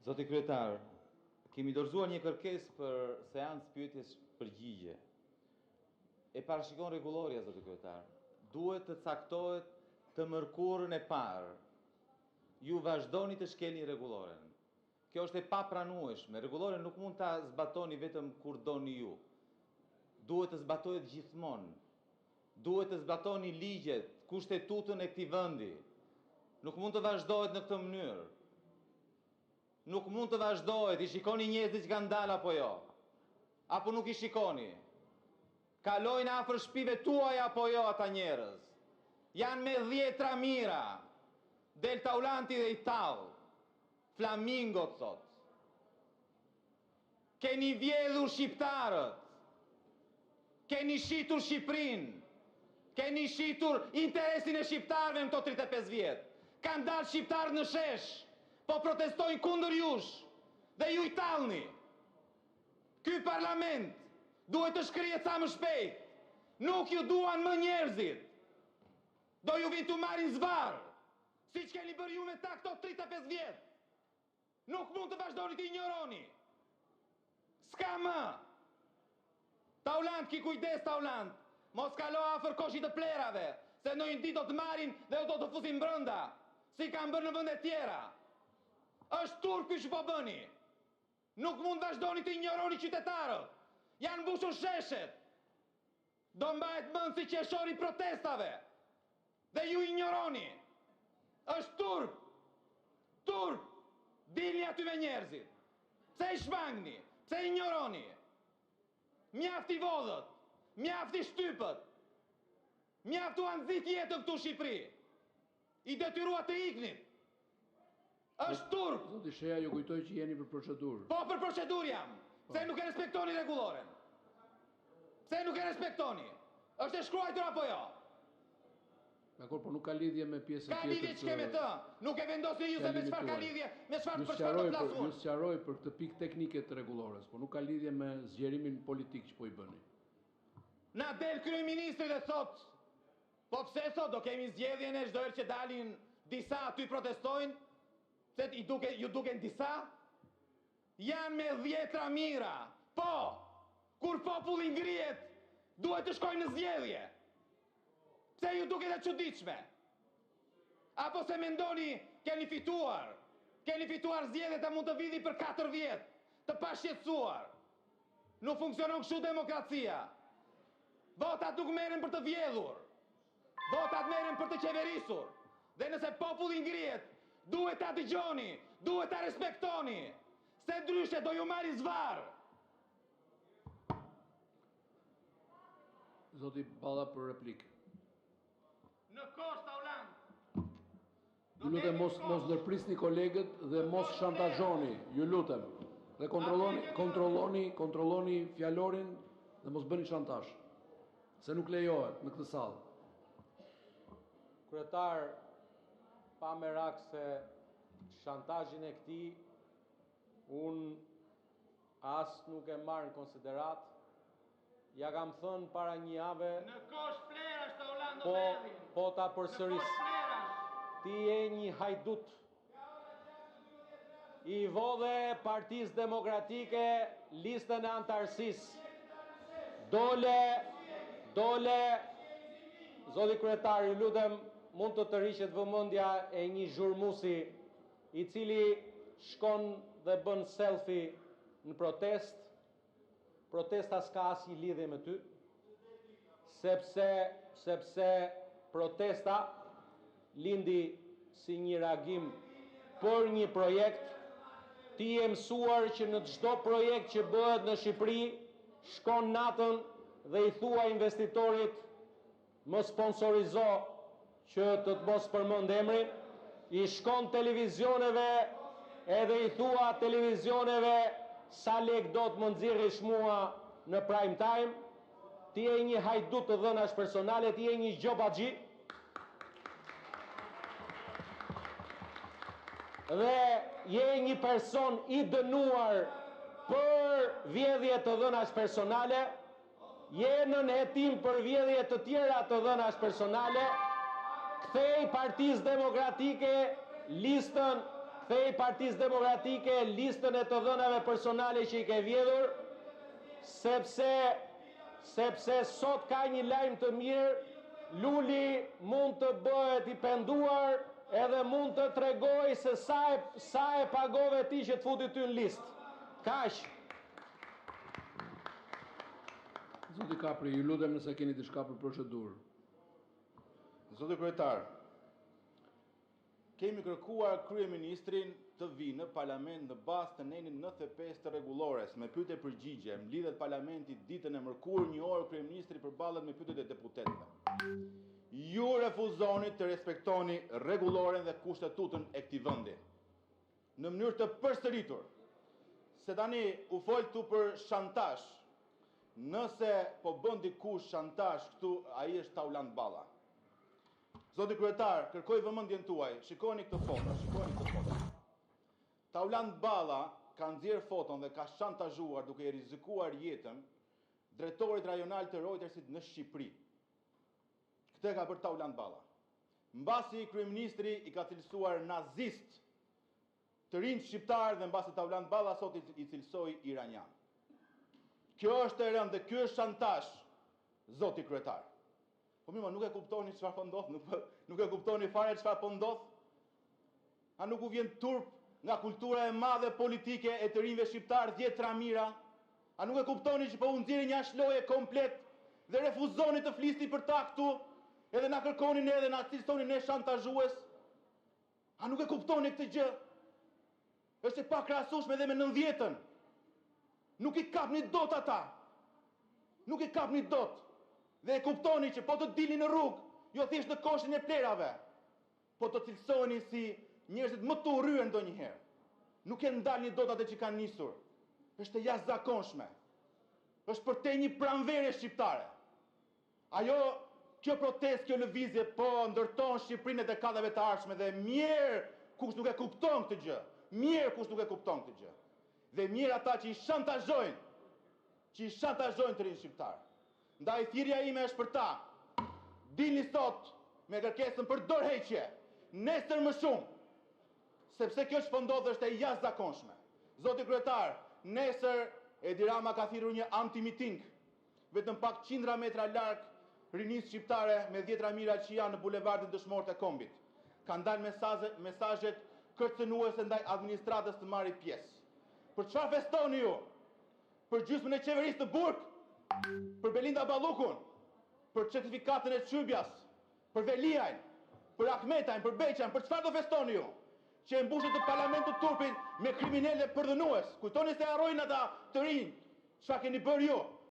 Zoti kryetar, kemi dorëzuar një kërkesë për seancë pyetjes përgjigje. E parashikon rregulloria, zoti kryetar. Duhet të caktohet të mërkurën e parë. Ju vazhdoni të shkelni rregulloren. Kjo është e papranueshme. Rregulloren nuk mund ta zbatoni vetëm kur doni ju. Duhet të zbatohet gjithmonë. Duhet të zbatoni ligjet, kushtetutën e këtij vendi. Nuk mund të vazhdohet në këtë mënyrë. Nuk mund të vazhdohet, i shikoni njerëzit që kanë dalë apo jo? Apo nuk i shikoni? Kalojnë afër shtëpive tuaja apo jo ata njerëz? Janë me 10 mira. Delta Ulanti dhe i tallë. Flamingo thot. Keni vjedhur shqiptarët. Keni shitur Shqipërinë. Keni shitur interesin e shqiptarëve në këto 35 vjet. Kanë dalë shqiptarët në shesh. Po protestojnë kundër jush, dhe ju i tallni. Ky parlament duhet të shkrihet sa më shpejt. Nuk ju duan më njerëzit. Do ju vinë të marrin zvarr, siç keni bërë ju me ta këto 35 vjet. Nuk mund të vazhdoni të injoroni. S'ka më. Taulant, ki kujdes Taulant. Mos kalo afër koshit të plerave, se në një ditë do të marrin dhe do të fusin brenda, si kanë bërë në vende tjera. Është turp ky që po bëni. Nuk mund vazhdoni të injoroni qytetarët. Janë mbushur sheshet. Do mbahet mend si qeshori protestave. Dhe ju injoroni. Është turp. Turp. Dilni aty me njerëzit. Pse i shmangni? Pse injoroni? Mjafti vodhët. Mjafti shtypët. Mjaftu anëzit jetën këtu Shqipëri. I detyruat të iknit. Është turp. Zoti Sheja ju kujtoj që jeni për procedurë. Po për procedurë jam. Pse nuk e respektoni rregulloren? Pse nuk e respektoni? Është e shkruar apo jo? Dakor, por nuk ka lidhje me pjesën tjetër. Ka lidhje ç'ke me të. Nuk e vendosni ju se me çfarë ka lidhje, me çfarë për çfarë do flasun. Ju sqaroj për këtë pikë teknike të rregullores, por nuk ka lidhje me zgjerimin politik që po i bëni. Na del kryeministri dhe thot, po pse thot do kemi zgjedhjen e çdo herë që dalin disa aty protestojnë? Se ju duken disa? Janë me 10 mira. Po, kur populli ngrihet, duhet të shkojnë në zgjedhje. Pse ju duket e çuditshme? Apo se mendoni keni fituar? Keni fituar zgjedhjet e mund të vini për 4 vjet, të pashqetësuar. Nuk funksionon kështu demokracia. Votat nuk merren për të vjedhur. Votat merren për të qeverisur. Dhe nëse populli ngrihet, duhet ta dëgjoni, duhet ta respektoni, se ndryshe do ju marri zvarr. Zoti Balla për replikë. Në kost Taulant. Ju lutem mos ndërprisni kolegët dhe mos shantazhoni, ju lutem. Dhe kontrolloni fjalorin dhe mos bëni shantazh, se nuk lejohet në këtë sallë. Kryetar, pa merak se shantazhin e këtij unë as nuk e marr në konsiderat. Ja kam thënë para një jave. Në kosh flerash të Orlando Berri. Po ta përsëris. Në kosh flerash. Ti je një hajdut. I vodhe Partisë Demokratike listën e antarësisë. Dole, zoti kryetar, ju lutem, mund të tërhiqet vëmendja e një zhurmuesi i cili shkon dhe bën selfie në protest. Protesta s'ka asnjë lidhje me ty, sepse protesta lindi si një reagim për një projekt. Ti je mësuar që në çdo projekt që bëhet në Shqipëri, shkon natën dhe i thua investitorit, më sponsorizo që të mos përmend emrin, i shkon televizioneve edhe i thua televizioneve sa lek do të më nxirrish mua në prime time. Ti je një hajdut të dhënash personale, ti je një gjobaxhi. Dhe je një person i dënuar për vjedhje të dhënash personale, je në hetim për vjedhje të tjera të dhënash personale. Kthej Partisë Demokratike listën kthej Partisë Demokratike listën e të dhënave personale që i ke vjedhur, sepse sot ka një lajm të mirë, Luli mund të bëhet i penduar edhe mund të tregoj se sa e pagove ti që të futi ty në listë. Kaq. Zoti Kapri, ju lutem nëse keni diçka për procedurë. Zoti kryetar, kemi kërkuar kryeministrin të vinë në parlament në bazë të nenin 95 të rregullores me pyetje përgjigje. Mblidhet parlamenti ditën e mërkurë, një orë kryeministri përballet me pyetjet e deputetëve. Ju refuzoni të respektoni rregulloren dhe kushtetutën e këtij vendi. Në mënyrë të përsëritur, se tani u fol këtu për shantazh. Nëse po bën dikush shantazh këtu, ai është Tauland Balla. Zoti kryetar, kërkoj vëmendjen tuaj. Shikoni këtë foto, Tauland Balla ka nxjerr foton dhe ka shantazhuar duke i rrezikuar jetën drejtorit rajonal të Reutersit në Shqipëri. Këtë ka bërë Tauland Balla. Mbasi kryeministri i ka cilësuar nazist të rinj shqiptar dhe mbasi Tauland Balla sot i cilësoi iranian. Kjo është e rëndë dhe ky është shantazh, zoti kryetar. Po mirë, nuk e kuptoni çfarë po ndodh, nuk e kuptoni fare çfarë po ndodh? A nuk u vjen turp nga kultura e madhe politike e të rinjve shqiptar 10 tramira? A nuk e kuptoni që po u nxjerrni një ashloje komplet dhe refuzoni të flisni për ta këtu, edhe na kërkoni ne dhe na cilësoni ne shantazhues? A nuk e kuptoni këtë gjë? Është e pakrahasueshme edhe me 90-ën. Nuk i kapni dot ata. Nuk i kapni dot. Dhe e kuptoni që po të dilni në rrugë, jo thjesht në koshin e plerave, po të cilësoni si njerëzit më të urryer ndonjëherë. Nuk e ndalni dot atë që kanë nisur. Është e jashtëzakonshme. Është për te një pranvere shqiptare. Kjo protestë, kjo lëvizje po ndërton Shqipërinë e dekadave të ardhshme dhe mirë kush nuk e kupton këtë gjë. Mirë kush nuk e kupton këtë gjë. Dhe mirë ata që i shantazhojnë, të rinj shqiptar. Ndaj thirrja ime është për ta. Dilni sot me kërkesën për dorëheqje, nesër më shumë, sepse kjo që po ndodh është e jashtëzakonshme. Zoti kryetar, nesër Edi Rama ka thirrur një anti-miting, vetëm pak qindra metra larg rinisë shqiptare me 10 ramira që janë në bulevardin Dëshmorët e Kombit. Kanë dalë mesazhet kërcënuese ndaj administratës të marrë pjesë. Për çfarë festoni ju? Për gjysmën e qeverisë të Burg? Për Belinda Ballukun? Për certifikatën e Çybjas? Për Veliajn? Për Ahmetajn? Për Beqan? Për çfarë do festoni ju? Që e mbushit të parlamentit turpin me kriminale përdhënues. Kujtoni se harrojnë ata të rinj. Çfarë keni bërë ju?